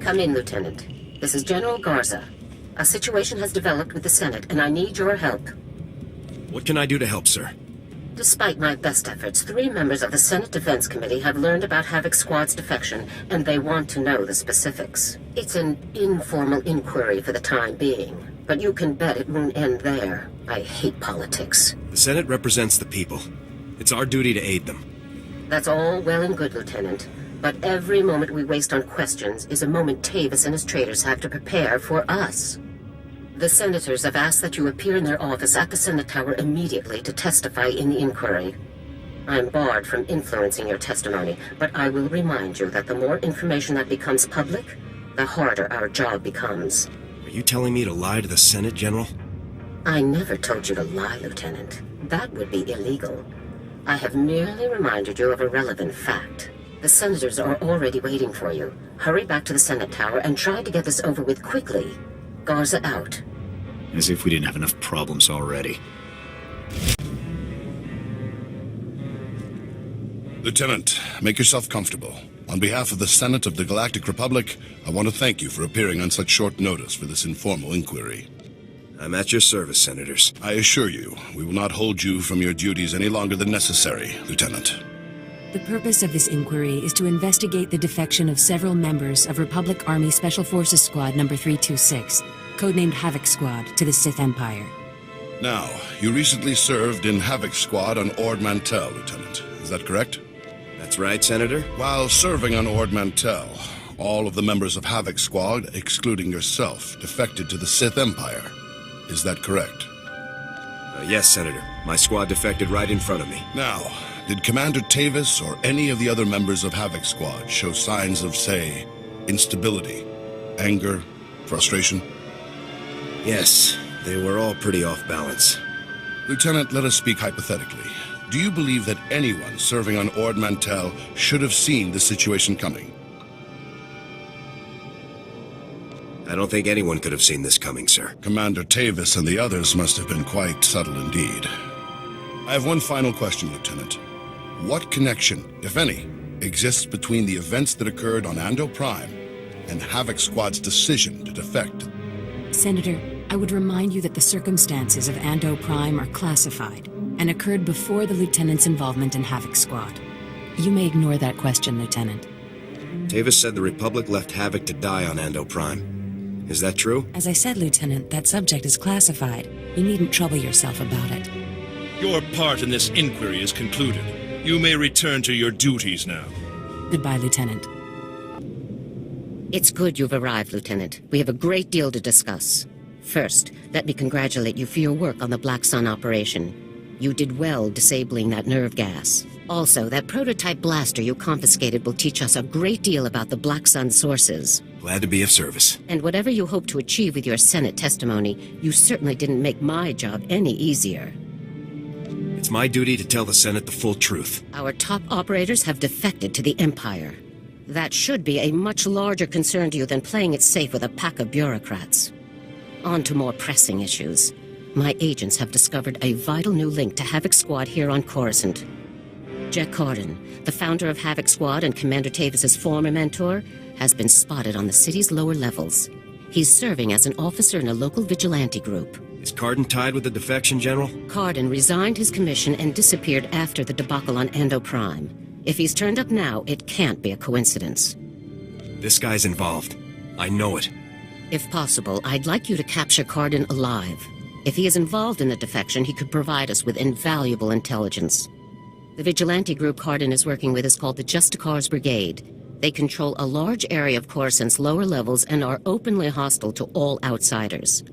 Come in, Lieutenant. This is General Garza. A situation has developed with the Senate, and I need your help. What can I do to help, sir? Despite my best efforts, 3 members of the Senate Defense Committee have learned about Havoc Squad's defection, and they want to know the specifics. It's an informal inquiry for the time being, but you can bet it won't end there. I hate politics. The Senate represents the people. It's our duty to aid them. That's all well and good, Lieutenant. But every moment we waste on questions is a moment Tavis and his traitors have to prepare for us. The senators have asked that you appear in their office at the Senate Tower immediately to testify in the inquiry. I'm barred from influencing your testimony, but I will remind you that the more information that becomes public, the harder our job becomes. Are you telling me to lie to the Senate, General? I never told you to lie, Lieutenant. That would be illegal. I have merely reminded you of a relevant fact. The senators are already waiting for you. Hurry back to the Senate Tower and try to get this over with quickly. Garza out. As if we didn't have enough problems already. Lieutenant, make yourself comfortable. On behalf of the Senate of the Galactic Republic, I want to thank you for appearing on such short notice for this informal inquiry. I'm at your service, Senators. I assure you, we will not hold you from your duties any longer than necessary, Lieutenant. The purpose of this inquiry is to investigate the defection of several members of Republic Army Special Forces Squad number 326, codenamed Havoc Squad, to the Sith Empire. Now, you recently served in Havoc Squad on Ord Mantell, Lieutenant. Is that correct? That's right, Senator. While serving on Ord Mantell, all of the members of Havoc Squad, excluding yourself, defected to the Sith Empire. Is that correct? Yes, Senator. My squad defected right in front of me. Now, did Commander Tavis or any of the other members of Havoc Squad show signs of, say, instability, anger, frustration? Yes, they were all pretty off balance. Lieutenant, let us speak hypothetically. Do you believe that anyone serving on Ord Mantell should have seen the situation coming? I don't think anyone could have seen this coming, sir. Commander Tavis and the others must have been quite subtle indeed. I have one final question, Lieutenant. What connection, if any, exists between the events that occurred on Ando Prime and Havoc Squad's decision to defect? Senator, I would remind you that the circumstances of Ando Prime are classified and occurred before the Lieutenant's involvement in Havoc Squad. You may ignore that question, Lieutenant. Tavis said the Republic left Havoc to die on Ando Prime. Is that true? As I said, Lieutenant, that subject is classified. You needn't trouble yourself about it. Your part in this inquiry is concluded. You may return to your duties now. Goodbye, Lieutenant. It's good you've arrived, Lieutenant. We have a great deal to discuss. First, let me congratulate you for your work on the Black Sun operation. You did well disabling that nerve gas. Also, that prototype blaster you confiscated will teach us a great deal about the Black Sun sources. Glad to be of service. And whatever you hope to achieve with your Senate testimony, you certainly didn't make my job any easier. It's my duty to tell the Senate the full truth. Our top operators have defected to the Empire. That should be a much larger concern to you than playing it safe with a pack of bureaucrats. On to more pressing issues. My agents have discovered a vital new link to Havoc Squad here on Coruscant. Jack Cardin, the founder of Havoc Squad and Commander Tavis's former mentor, has been spotted on the city's lower levels. He's serving as an officer in a local vigilante group. Is Cardin tied with the defection, General? Cardin resigned his commission and disappeared after the debacle on Ando Prime. If he's turned up now, it can't be a coincidence. This guy's involved. I know it. If possible, I'd like you to capture Cardin alive. If he is involved in the defection, he could provide us with invaluable intelligence. The vigilante group Cardin is working with is called the SWTOR's Brigade. They control a large area of Coruscant's lower levels and are openly hostile to all outsiders.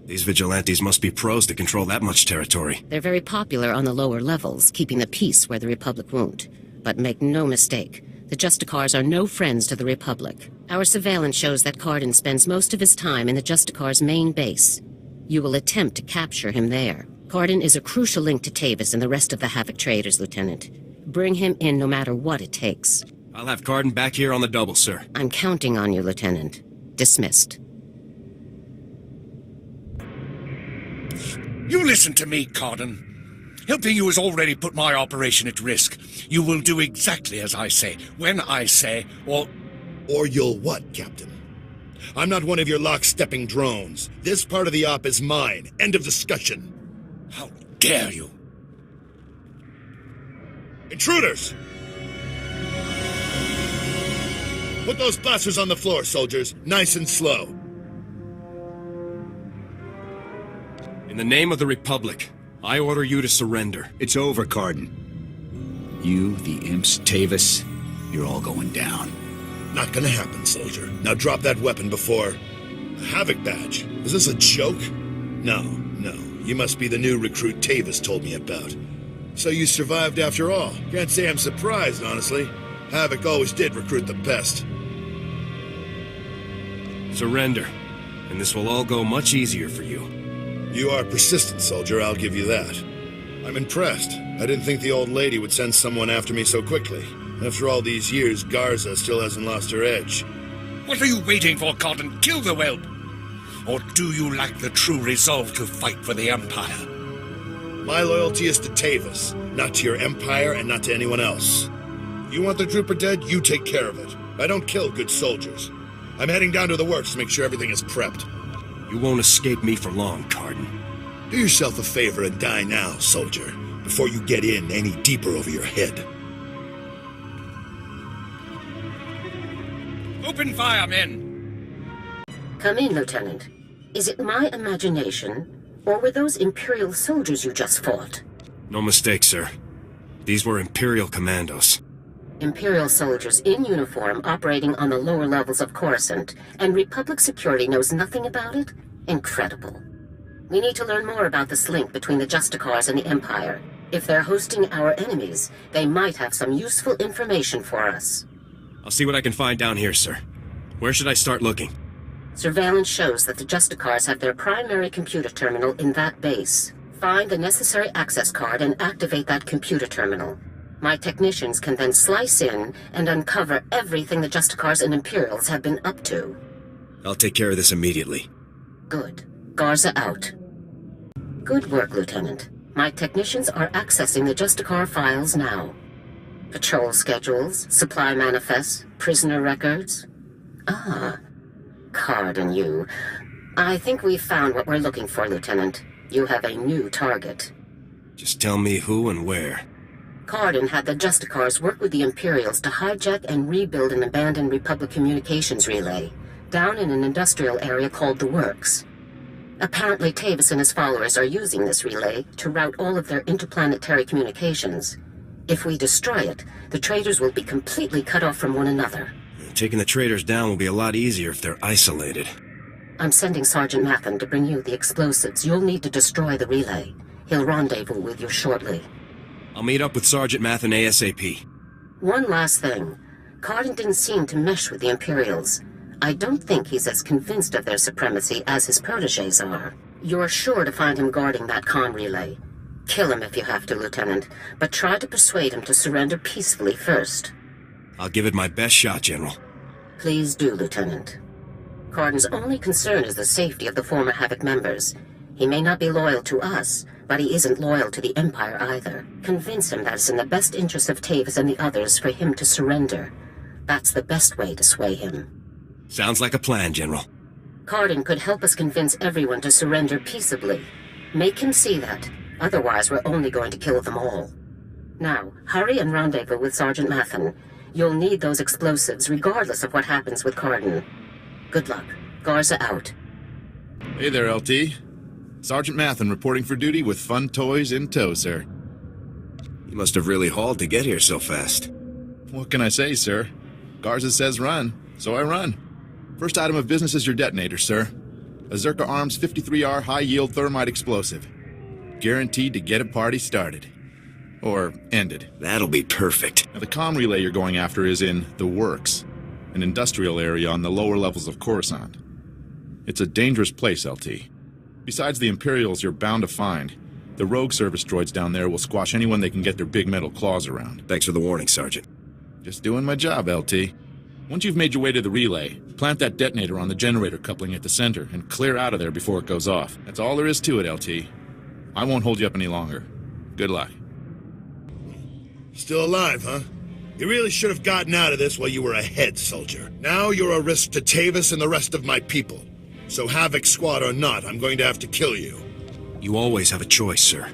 These vigilantes must be pros to control that much territory. They're very popular on the lower levels, keeping the peace where the Republic won't. But make no mistake, the SWTORs are no friends to the Republic. Our surveillance shows that Cardin spends most of his time in the SWTOR's main base. You will attempt to capture him there. Cardin is a crucial link to Tavis and the rest of the Havoc traders, Lieutenant. Bring him in no matter what it takes. I'll have Cardin back here on the double, sir. I'm counting on you, Lieutenant. Dismissed. You listen to me, Cardin. Helping you has already put my operation at risk. You will do exactly as I say, when I say, or you'll what, Captain? I'm not one of your lock-stepping drones. This part of the op is mine. End of discussion. How dare you? Intruders! Put those blasters on the floor, soldiers. Nice and slow. In the name of the Republic, I order you to surrender. It's over, Cardin. You, the imps, Tavis, you're all going down. Not gonna happen, soldier. Now drop that weapon before... A Havoc badge? Is this a joke? No. You must be the new recruit Tavis told me about. So you survived after all. Can't say I'm surprised, honestly. Havoc always did recruit the best. Surrender, and this will all go much easier for you. You are persistent, soldier, I'll give you that. I'm impressed. I didn't think the old lady would send someone after me so quickly. After all these years, Garza still hasn't lost her edge. What are you waiting for, Cotton? Kill the whelp! Or do you lack the true resolve to fight for the Empire? My loyalty is to Tavis, not to your Empire and not to anyone else. You want the trooper dead, you take care of it. I don't kill good soldiers. I'm heading down to the works to make sure everything is prepped. You won't escape me for long, Cardin. Do yourself a favor and die now, soldier, before you get in any deeper over your head. Open fire, men! Come in, Lieutenant. Is it my imagination, or were those Imperial soldiers you just fought? No mistake, sir. These were Imperial commandos. Imperial soldiers in uniform operating on the lower levels of Coruscant, and Republic security knows nothing about it? Incredible. We need to learn more about this link between the Justicars and the Empire. If they're hosting our enemies, they might have some useful information for us. I'll see what I can find down here, sir. Where should I start looking? Surveillance shows that the Justicars have their primary computer terminal in that base. Find the necessary access card and activate that computer terminal. My technicians can then slice in and uncover everything the Justicars and Imperials have been up to. I'll take care of this immediately. Good. Garza out. Good work, Lieutenant. My technicians are accessing the Justicar files now. Patrol schedules, supply manifests, prisoner records. Ah, Card and you. I think we've found what we're looking for, Lieutenant. You have a new target. Just tell me who and where. Cardin had the Justicars work with the Imperials to hijack and rebuild an abandoned Republic communications relay, down in an industrial area called the Works. Apparently Tavis and his followers are using this relay to route all of their interplanetary communications. If we destroy it, the traitors will be completely cut off from one another. Taking the traitors down will be a lot easier if they're isolated. I'm sending Sergeant Mathen to bring you the explosives. You'll need to destroy the relay. He'll rendezvous with you shortly. I'll meet up with Sergeant Mathen ASAP. One last thing. Cardin didn't seem to mesh with the Imperials. I don't think he's as convinced of their supremacy as his protégés are. You're sure to find him guarding that comm relay. Kill him if you have to, Lieutenant, but try to persuade him to surrender peacefully first. I'll give it my best shot, General. Please do, Lieutenant. Cardin's only concern is the safety of the former Havoc members. He may not be loyal to us, but he isn't loyal to the Empire either. Convince him that it's in the best interest of Tavis and the others for him to surrender. That's the best way to sway him. Sounds like a plan, General. Cardin could help us convince everyone to surrender peaceably. Make him see that. Otherwise, we're only going to kill them all. Now, hurry and rendezvous with Sergeant Mathen. You'll need those explosives, regardless of what happens with Cardin. Good luck. Garza out. Hey there, LT. Sergeant Mathen reporting for duty with fun toys in tow, sir. You must have really hauled to get here so fast. What can I say, sir? Garza says run, so I run. First item of business is your detonator, sir. A Zerka Arms 53R high-yield thermite explosive. Guaranteed to get a party started. Or ended. That'll be perfect. Now, the comm relay you're going after is in the Works, an industrial area on the lower levels of Coruscant. It's a dangerous place, LT. Besides the Imperials you're bound to find, the rogue service droids down there will squash anyone they can get their big metal claws around. Thanks for the warning, Sergeant. Just doing my job, LT. Once you've made your way to the relay, plant that detonator on the generator coupling at the center and clear out of there before it goes off. That's all there is to it, LT. I won't hold you up any longer. Good luck. Still alive, huh? You really should have gotten out of this while you were ahead, soldier. Now you're a risk to Tavis and the rest of my people. So Havoc Squad or not, I'm going to have to kill you. You always have a choice, sir.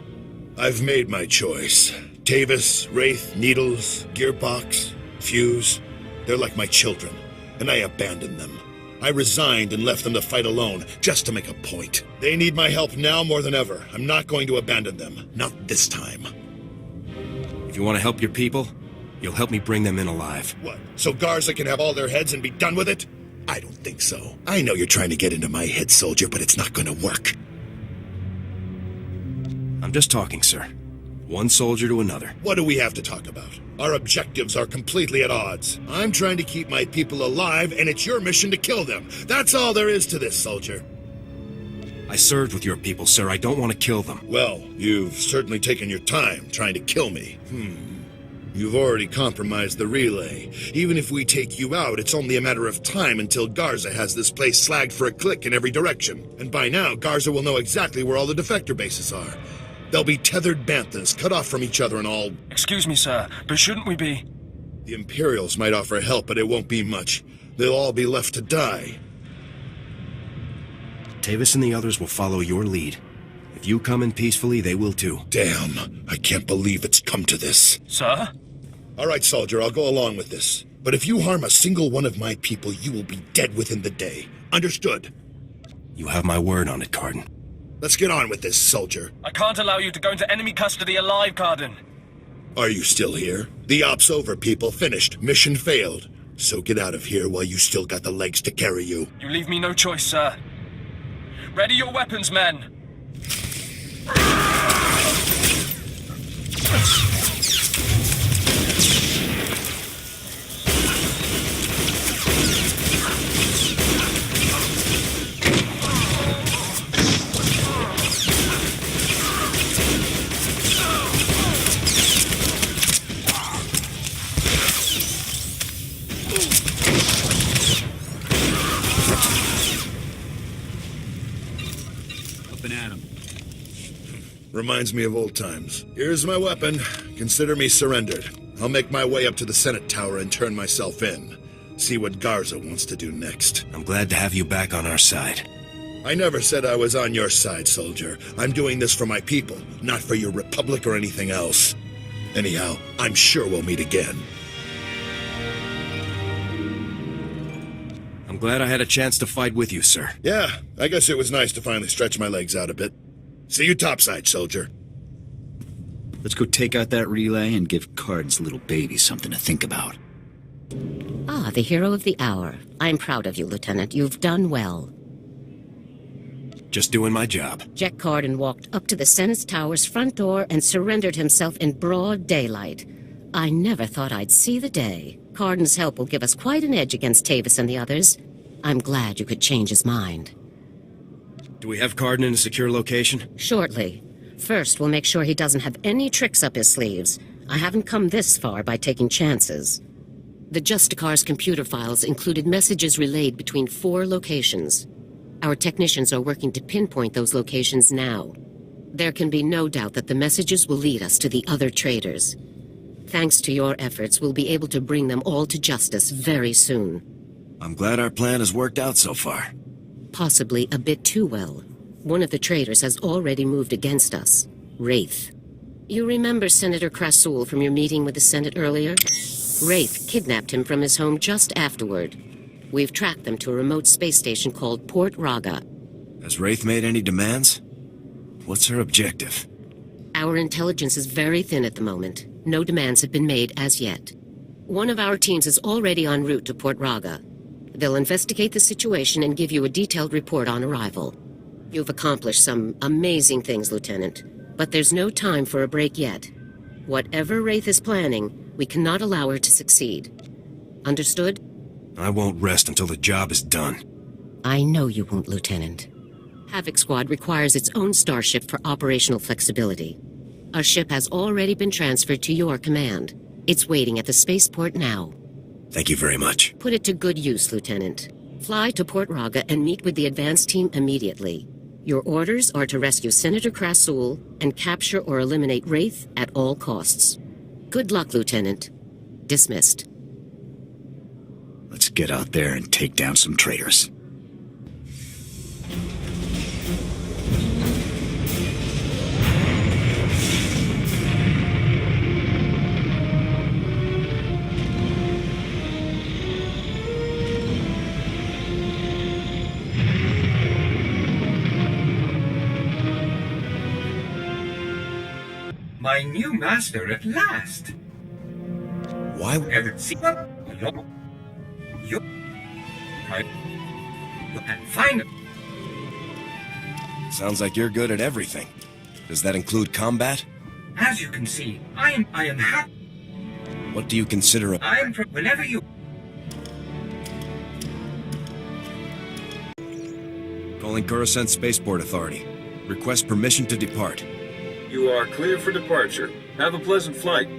I've made my choice. Tavis, Wraith, Needles, Gearbox, Fuse. They're like my children, and I abandoned them. I resigned and left them to fight alone, just to make a point. They need my help now more than ever. I'm not going to abandon them. Not this time. If you want to help your people, you'll help me bring them in alive. What, so Garza can have all their heads and be done with it? I don't think so. I know you're trying to get into my head, soldier, but it's not going to work. I'm just talking, sir. One soldier to another. What do we have to talk about? Our objectives are completely at odds. I'm trying to keep my people alive, and it's your mission to kill them. That's all there is to this, soldier. I served with your people, sir. I don't want to kill them. Well, you've certainly taken your time trying to kill me. You've already compromised the relay. Even if we take you out, it's only a matter of time until Garza has this place slagged for a click in every direction. And by now, Garza will know exactly where all the defector bases are. They'll be tethered banthas, cut off from each other and all... Excuse me, sir, but shouldn't we be... The Imperials might offer help, but it won't be much. They'll all be left to die. Tavis and the others will follow your lead. If you come in peacefully, they will too. Damn, I can't believe it's come to this. Sir? All right, soldier, I'll go along with this. But if you harm a single one of my people, you will be dead within the day. Understood? You have my word on it, Cardin. Let's get on with this, soldier. I can't allow you to go into enemy custody alive, Cardin. Are you still here? The op's over, people. Finished. Mission failed. So get out of here while you still got the legs to carry you. You leave me no choice, sir. Ready your weapons, men. Reminds me of old times. Here's my weapon. Consider me surrendered. I'll make my way up to the Senate Tower and turn myself in. See what Garza wants to do next. I'm glad to have you back on our side. I never said I was on your side, soldier. I'm doing this for my people, not for your republic or anything else. Anyhow, I'm sure we'll meet again. I'm glad I had a chance to fight with you, sir. Yeah, I guess it was nice to finally stretch my legs out a bit. See you topside, soldier. Let's go take out that relay and give Card's little baby something to think about. Ah, the hero of the hour. I'm proud of you, Lieutenant. You've done well. Just doing my job. Jack Cardin walked up to the Senate Tower's front door and surrendered himself in broad daylight. I never thought I'd see the day. Cardin's help will give us quite an edge against Tavis and the others. I'm glad you could change his mind. Do we have Cardin in a secure location? Shortly. First, we'll make sure he doesn't have any tricks up his sleeves. I haven't come this far by taking chances. The Justicar's computer files included messages relayed between 4 locations. Our technicians are working to pinpoint those locations now. There can be no doubt that the messages will lead us to the other traitors. Thanks to your efforts, we'll be able to bring them all to justice very soon. I'm glad our plan has worked out so far. Possibly a bit too well. One of the traitors has already moved against us. Wraith. You remember Senator Krasul from your meeting with the Senate earlier? Wraith kidnapped him from his home just afterward. We've tracked them to a remote space station called Port Raga. Has Wraith made any demands? What's her objective? Our intelligence is very thin at the moment. No demands have been made as yet. One of our teams is already en route to Port Raga. They'll investigate the situation and give you a detailed report on arrival. You've accomplished some amazing things, Lieutenant, but there's no time for a break yet. Whatever Wraith is planning, we cannot allow her to succeed. Understood? I won't rest until the job is done. I know you won't, Lieutenant. Havoc Squad requires its own starship for operational flexibility. Our ship has already been transferred to your command. It's waiting at the spaceport now. Thank you very much. Put it to good use, Lieutenant. Fly to Port Raga and meet with the advance team immediately. Your orders are to rescue Senator Krasul and capture or eliminate Wraith at all costs. Good luck, Lieutenant. Dismissed. Let's get out there and take down some traitors. My new master at last. Why? Ever see you and find Sounds like you're good at everything. Does that include combat? As you can see, I am happy. What do you consider a... Whenever you... Calling Coruscant Spaceport Authority. Request permission to depart. You are clear for departure. Have a pleasant flight.